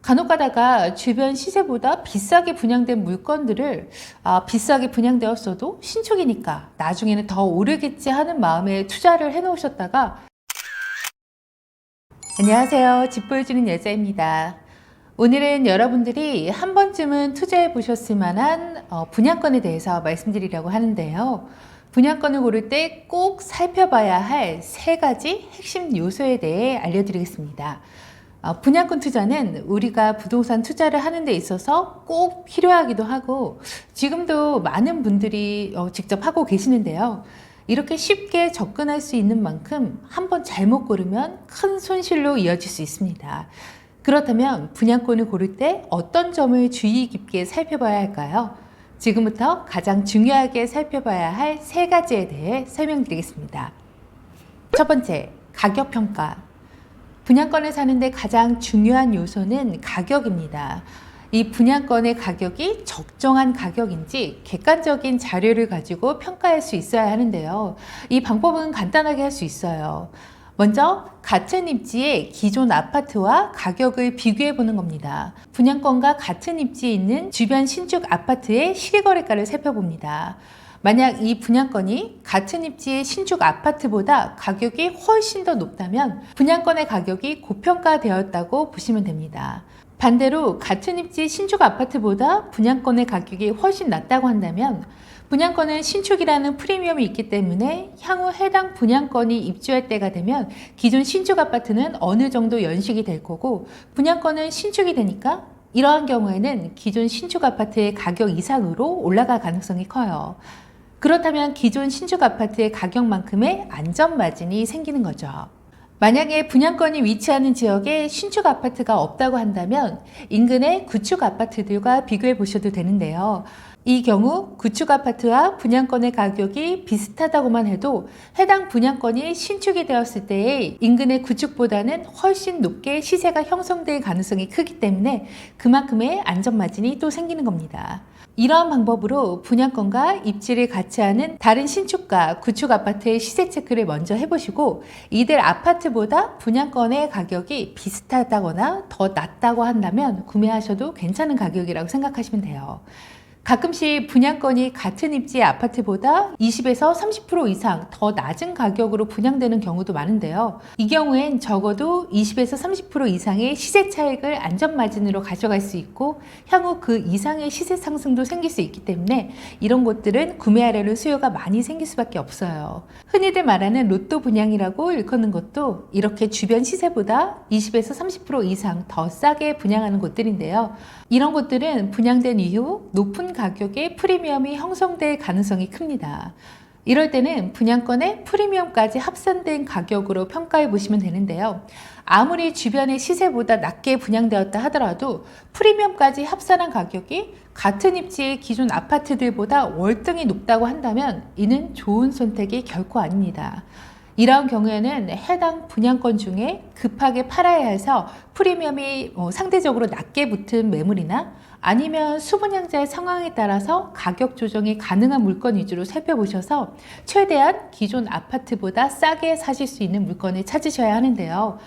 간혹 가다가 주변 시세보다 비싸게 분양된 물건들을 비싸게 분양되었어도 신축이니까 나중에는 더 오르겠지 하는 마음에 투자를 해놓으셨다가 안녕하세요. 집 보여주는 여자입니다. 오늘은 여러분들이 한 번쯤은 투자해 보셨을 만한 분양권에 대해서 말씀드리려고 하는데요. 분양권을 고를 때 꼭 살펴봐야 할 세 가지 핵심 요소에 대해 알려드리겠습니다. 분양권 투자는 우리가 부동산 투자를 하는 데 있어서 꼭 필요하기도 하고 지금도 많은 분들이 직접 하고 계시는데요. 이렇게 쉽게 접근할 수 있는 만큼 한번 잘못 고르면 큰 손실로 이어질 수 있습니다. 그렇다면 분양권을 고를 때 어떤 점을 주의 깊게 살펴봐야 할까요? 지금부터 가장 중요하게 살펴봐야 할 세 가지에 대해 설명드리겠습니다. 첫 번째, 가격 평가. 분양권을 사는데 가장 중요한 요소는 가격입니다. 이 분양권의 가격이 적정한 가격인지 객관적인 자료를 가지고 평가할 수 있어야 하는데요. 이 방법은 간단하게 할 수 있어요. 먼저 같은 입지의 기존 아파트와 가격을 비교해 보는 겁니다. 분양권과 같은 입지에 있는 주변 신축 아파트의 실거래가를 살펴봅니다. 만약 이 분양권이 같은 입지의 신축 아파트보다 가격이 훨씬 더 높다면 분양권의 가격이 고평가되었다고 보시면 됩니다. 반대로 같은 입지 신축 아파트보다 분양권의 가격이 훨씬 낮다고 한다면 분양권은 신축이라는 프리미엄이 있기 때문에 향후 해당 분양권이 입주할 때가 되면 기존 신축 아파트는 어느 정도 연식이 될 거고 분양권은 신축이 되니까 이러한 경우에는 기존 신축 아파트의 가격 이상으로 올라갈 가능성이 커요. 그렇다면 기존 신축 아파트의 가격만큼의 안전 마진이 생기는 거죠. 만약에 분양권이 위치하는 지역에 신축 아파트가 없다고 한다면 인근의 구축 아파트들과 비교해 보셔도 되는데요. 이 경우 구축 아파트와 분양권의 가격이 비슷하다고만 해도 해당 분양권이 신축이 되었을 때의 인근의 구축보다는 훨씬 높게 시세가 형성될 가능성이 크기 때문에 그만큼의 안전마진이 또 생기는 겁니다. 이러한 방법으로 분양권과 입지를 같이 하는 다른 신축과 구축 아파트의 시세 체크를 먼저 해보시고 이들 아파트보다 분양권의 가격이 비슷하다거나 더 낮다고 한다면 구매하셔도 괜찮은 가격이라고 생각하시면 돼요. 가끔씩 분양권이 같은 입지의 아파트보다 20에서 30% 이상 더 낮은 가격으로 분양되는 경우도 많은데요. 이 경우엔 적어도 20에서 30% 이상의 시세 차익을 안전마진으로 가져갈 수 있고 향후 그 이상의 시세 상승도 생길 수 있기 때문에 이런 곳들은 구매하려는 수요가 많이 생길 수밖에 없어요. 흔히들 말하는 로또 분양이라고 일컫는 것도 이렇게 주변 시세보다 20에서 30% 이상 더 싸게 분양하는 곳들인데요. 이런 곳들은 분양된 이후 높은 가격의 프리미엄이 형성될 가능성이 큽니다. 이럴 때는 분양권의 프리미엄까지 합산된 가격으로 평가해 보시면 되는데요. 아무리 주변의 시세보다 낮게 분양되었다 하더라도 프리미엄까지 합산한 가격이 같은 입지의 기존 아파트들보다 월등히 높다고 한다면 이는 좋은 선택이 결코 아닙니다. 이러한 경우에는 해당 분양권 중에 급하게 팔아야 해서 프리미엄이 상대적으로 낮게 붙은 매물이나 아니면 수분양자의 상황에 따라서 가격 조정이 가능한 물건 위주로 살펴보셔서 최대한 기존 아파트보다 싸게 사실 수 있는 물건을 찾으셔야 하는데요.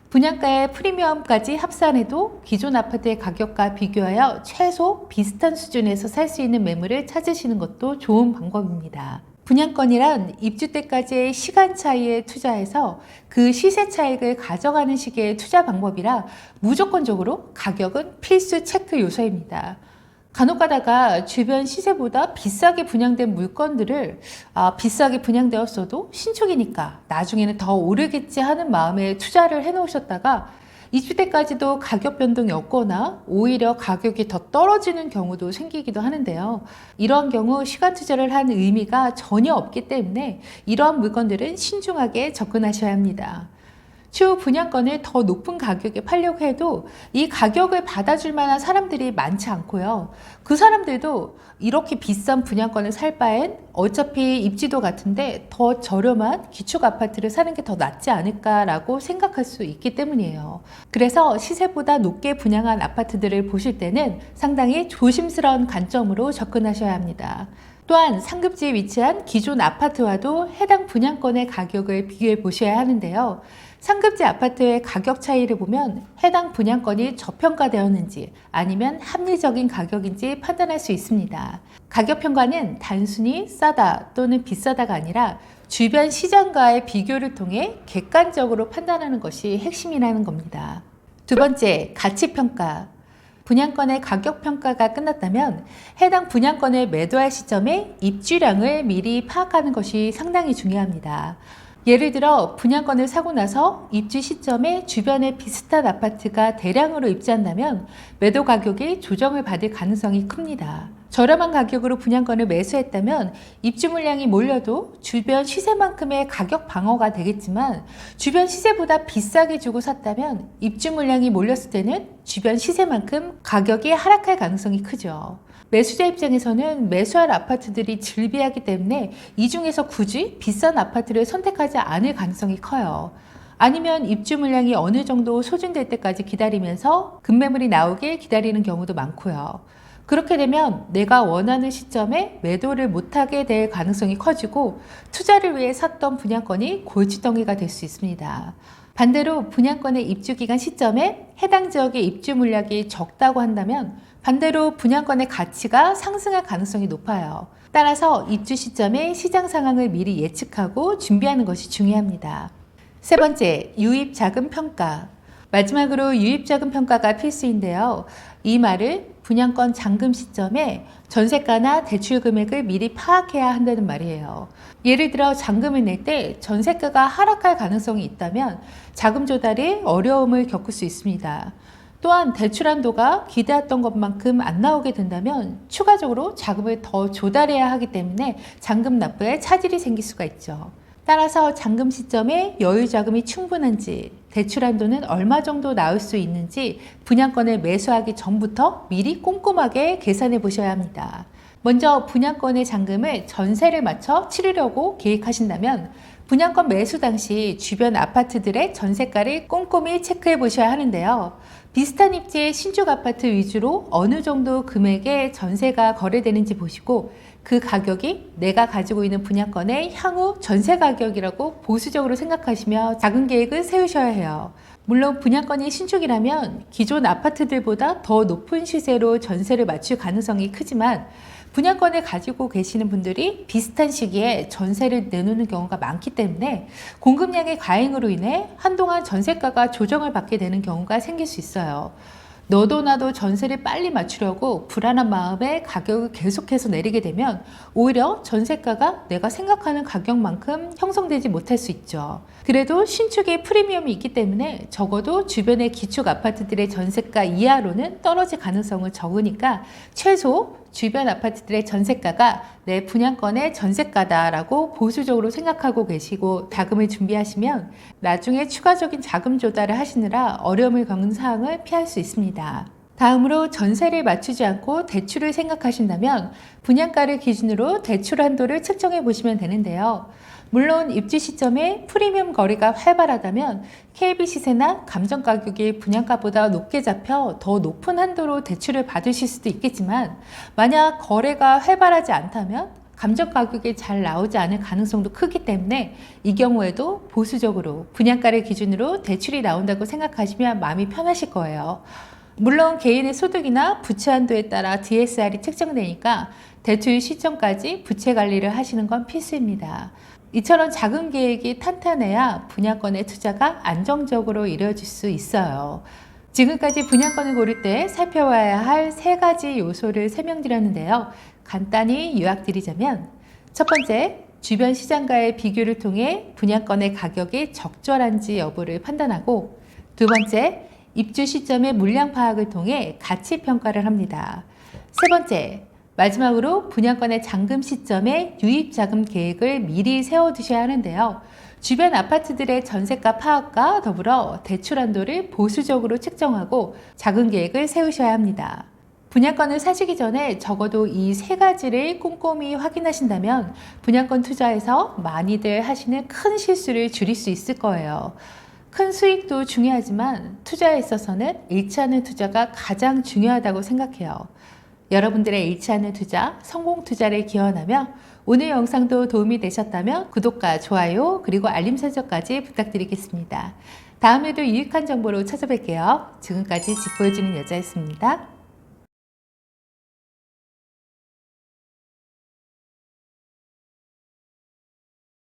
분양가의 프리미엄까지 합산해도 기존 아파트의 가격과 비교하여 최소 비슷한 수준에서 살 수 있는 매물을 찾으시는 것도 좋은 방법입니다. 분양권이란 입주 때까지의 시간 차이에 투자해서 그 시세 차익을 가져가는 식의 투자 방법이라 무조건적으로 가격은 필수 체크 요소입니다. 간혹 가다가 주변 시세보다 비싸게 분양된 물건들을 비싸게 분양되었어도 신축이니까 나중에는 더 오르겠지 하는 마음에 투자를 해놓으셨다가 입주 때까지도 가격 변동이 없거나 오히려 가격이 더 떨어지는 경우도 생기기도 하는데요. 이러한 경우 시간 투자를 한 의미가 전혀 없기 때문에 이러한 물건들은 신중하게 접근하셔야 합니다. 추후 분양권을 더 높은 가격에 팔려고 해도 이 가격을 받아줄 만한 사람들이 많지 않고요. 그 사람들도 이렇게 비싼 분양권을 살 바엔 어차피 입지도 같은데 더 저렴한 기축 아파트를 사는 게 더 낫지 않을까라고 생각할 수 있기 때문이에요. 그래서 시세보다 높게 분양한 아파트들을 보실 때는 상당히 조심스러운 관점으로 접근하셔야 합니다. 또한 상급지에 위치한 기존 아파트와도 해당 분양권의 가격을 비교해 보셔야 하는데요. 상급지 아파트의 가격 차이를 보면 해당 분양권이 저평가되었는지 아니면 합리적인 가격인지 판단할 수 있습니다. 가격 평가는 단순히 싸다 또는 비싸다가 아니라 주변 시장과의 비교를 통해 객관적으로 판단하는 것이 핵심이라는 겁니다. 두 번째, 가치평가. 분양권의 가격 평가가 끝났다면 해당 분양권을 매도할 시점에 입주량을 미리 파악하는 것이 상당히 중요합니다. 예를 들어 분양권을 사고 나서 입주 시점에 주변에 비슷한 아파트가 대량으로 입주한다면 매도 가격이 조정을 받을 가능성이 큽니다. 저렴한 가격으로 분양권을 매수했다면 입주 물량이 몰려도 주변 시세만큼의 가격 방어가 되겠지만 주변 시세보다 비싸게 주고 샀다면 입주 물량이 몰렸을 때는 주변 시세만큼 가격이 하락할 가능성이 크죠. 매수자 입장에서는 매수할 아파트들이 즐비하기 때문에 이 중에서 굳이 비싼 아파트를 선택하지 않을 가능성이 커요. 아니면 입주 물량이 어느 정도 소진될 때까지 기다리면서 급매물이 나오길 기다리는 경우도 많고요. 그렇게 되면 내가 원하는 시점에 매도를 못하게 될 가능성이 커지고 투자를 위해 샀던 분양권이 골칫덩이가 될 수 있습니다. 반대로 분양권의 입주기간 시점에 해당 지역의 입주 물량이 적다고 한다면 반대로 분양권의 가치가 상승할 가능성이 높아요. 따라서 입주 시점에 시장 상황을 미리 예측하고 준비하는 것이 중요합니다. 세 번째, 유입자금 평가. 마지막으로 유입자금 평가가 필수인데요. 이 말을 분양권 잔금 시점에 전세가나 대출 금액을 미리 파악해야 한다는 말이에요. 예를 들어 잔금을 낼 때 전세가가 하락할 가능성이 있다면 자금 조달에 어려움을 겪을 수 있습니다. 또한 대출 한도가 기대했던 것만큼 안 나오게 된다면 추가적으로 자금을 더 조달해야 하기 때문에 잔금 납부에 차질이 생길 수가 있죠. 따라서 잔금 시점에 여유 자금이 충분한지, 대출 한도는 얼마 정도 나올 수 있는지 분양권을 매수하기 전부터 미리 꼼꼼하게 계산해 보셔야 합니다. 먼저 분양권의 잔금을 전세를 맞춰 치르려고 계획하신다면 분양권 매수 당시 주변 아파트들의 전세가를 꼼꼼히 체크해 보셔야 하는데요. 비슷한 입지의 신축 아파트 위주로 어느 정도 금액의 전세가 거래되는지 보시고 그 가격이 내가 가지고 있는 분양권의 향후 전세 가격이라고 보수적으로 생각하시며 작은 계획을 세우셔야 해요. 물론 분양권이 신축이라면 기존 아파트들보다 더 높은 시세로 전세를 맞출 가능성이 크지만 분양권을 가지고 계시는 분들이 비슷한 시기에 전세를 내놓는 경우가 많기 때문에 공급량의 과잉으로 인해 한동안 전세가가 조정을 받게 되는 경우가 생길 수 있어요. 너도 나도 전세를 빨리 맞추려고 불안한 마음에 가격을 계속해서 내리게 되면 오히려 전세가가 내가 생각하는 가격만큼 형성되지 못할 수 있죠. 그래도 신축의 프리미엄이 있기 때문에 적어도 주변의 기축 아파트들의 전세가 이하로는 떨어질 가능성은 적으니까 최소 주변 아파트들의 전세가가 내 분양권의 전세가다라고 보수적으로 생각하고 계시고 자금을 준비하시면 나중에 추가적인 자금 조달을 하시느라 어려움을 겪는 사항을 피할 수 있습니다. 다음으로 전세를 맞추지 않고 대출을 생각하신다면 분양가를 기준으로 대출 한도를 측정해 보시면 되는데요. 물론 입주 시점에 프리미엄 거래가 활발하다면 KB 시세나 감정 가격이 분양가보다 높게 잡혀 더 높은 한도로 대출을 받으실 수도 있겠지만 만약 거래가 활발하지 않다면 감정 가격이 잘 나오지 않을 가능성도 크기 때문에 이 경우에도 보수적으로 분양가를 기준으로 대출이 나온다고 생각하시면 마음이 편하실 거예요. 물론 개인의 소득이나 부채 한도에 따라 DSR이 책정되니까 대출 시점까지 부채 관리를 하시는 건 필수입니다. 이처럼 자금 계획이 탄탄해야 분양권의 투자가 안정적으로 이루어질 수 있어요. 지금까지 분양권을 고를 때 살펴봐야 할 3가지 요소를 설명드렸는데요. 간단히 요약드리자면 첫 번째, 주변 시장과의 비교를 통해 분양권의 가격이 적절한지 여부를 판단하고 두 번째, 입주 시점의 물량 파악을 통해 가치 평가를 합니다. 세 번째, 마지막으로 분양권의 잔금 시점에 유입자금 계획을 미리 세워두셔야 하는데요. 주변 아파트들의 전세가 파악과 더불어 대출 한도를 보수적으로 측정하고 자금 계획을 세우셔야 합니다. 분양권을 사시기 전에 적어도 이 3가지를 꼼꼼히 확인하신다면 분양권 투자에서 많이들 하시는 큰 실수를 줄일 수 있을 거예요. 큰 수익도 중요하지만 투자에 있어서는 잃지 않은 투자가 가장 중요하다고 생각해요. 여러분들의 잃지 않는 투자, 성공 투자를 기원하며 오늘 영상도 도움이 되셨다면 구독과 좋아요 그리고 알림 설정까지 부탁드리겠습니다. 다음에도 유익한 정보로 찾아뵐게요. 지금까지 집 보여주는 여자였습니다.